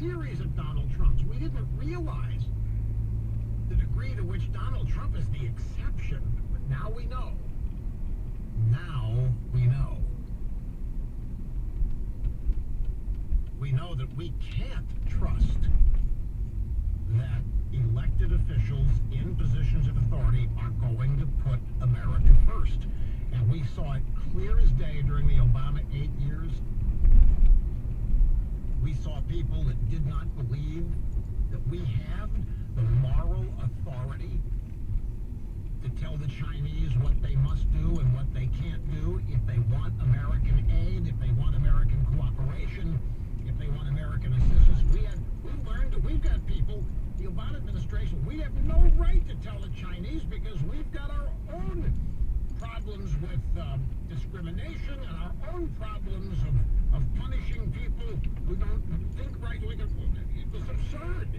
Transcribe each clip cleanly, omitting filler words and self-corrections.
series of Donald Trumps. We didn't realize the degree to which Donald Trump is the exception. But now we know. Now we know. We know that we can't trust that elected officials in positions of authority are going to put America first. And we saw it clear as day during the Obama 8 years. We saw people that did not believe that we have the moral authority to tell the Chinese what they must do and what they can't do if they want American aid, if they want American cooperation, if they want American assistance. We've learned that we've got people, the Obama administration, we have no right to tell the Chinese because we've got our own problems with discrimination and our own problems of punishing people who don't think right. It was absurd.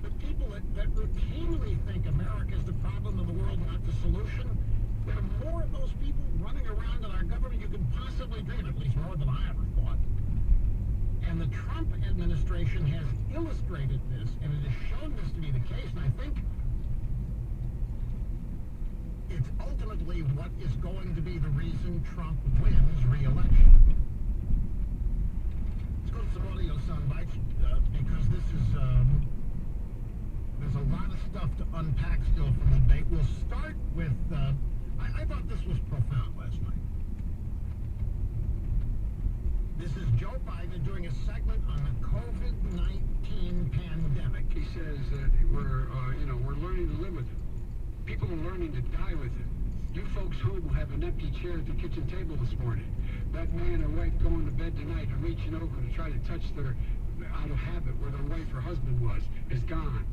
The people that routinely think America is the problem of the world, not the solution, there are more of those people running around in our government you can possibly dream, at least more than I ever thought. And the Trump administration has illustrated this, and it has shown this to be the case, and I think it's ultimately what is going to be the reason Trump wins re-election. Let's go to some audio sound bites, because this is, there's a lot of stuff to unpack still from the debate. We'll start with, I thought this was profound last night. This is Joe Biden doing a segment on the COVID-19 pandemic. He says that we're learning to live with it. People are learning to die with it. You folks home will have an empty chair at the kitchen table this morning. That man or wife going to bed tonight and reaching over to try to touch their, out of habit, where their wife or husband was, is gone.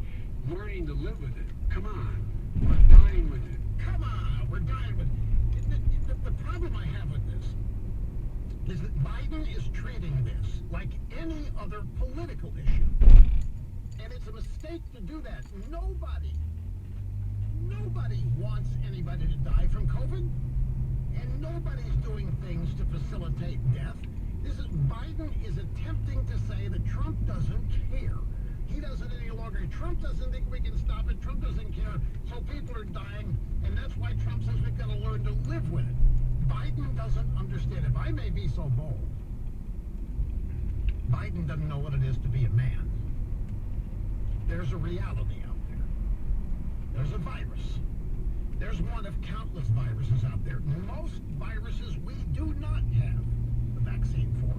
Learning to live with it. Come on. We're dying with it. Come on, we're dying with it. The problem I have with this is that Biden is treating this like any other political issue. And it's a mistake to do that. Nobody wants anybody to die from COVID. And nobody's doing things to facilitate death. Biden is attempting to say that Trump doesn't care. He doesn't any longer. Trump doesn't think we can stop it. Trump doesn't care. So people are dying. And that's why Trump says we've got to learn to live with it. Biden doesn't understand. If I may be so bold, Biden doesn't know what it is to be a man. There's a reality out there. There's a virus. There's one of countless viruses out there. Most viruses we do not have the vaccine for.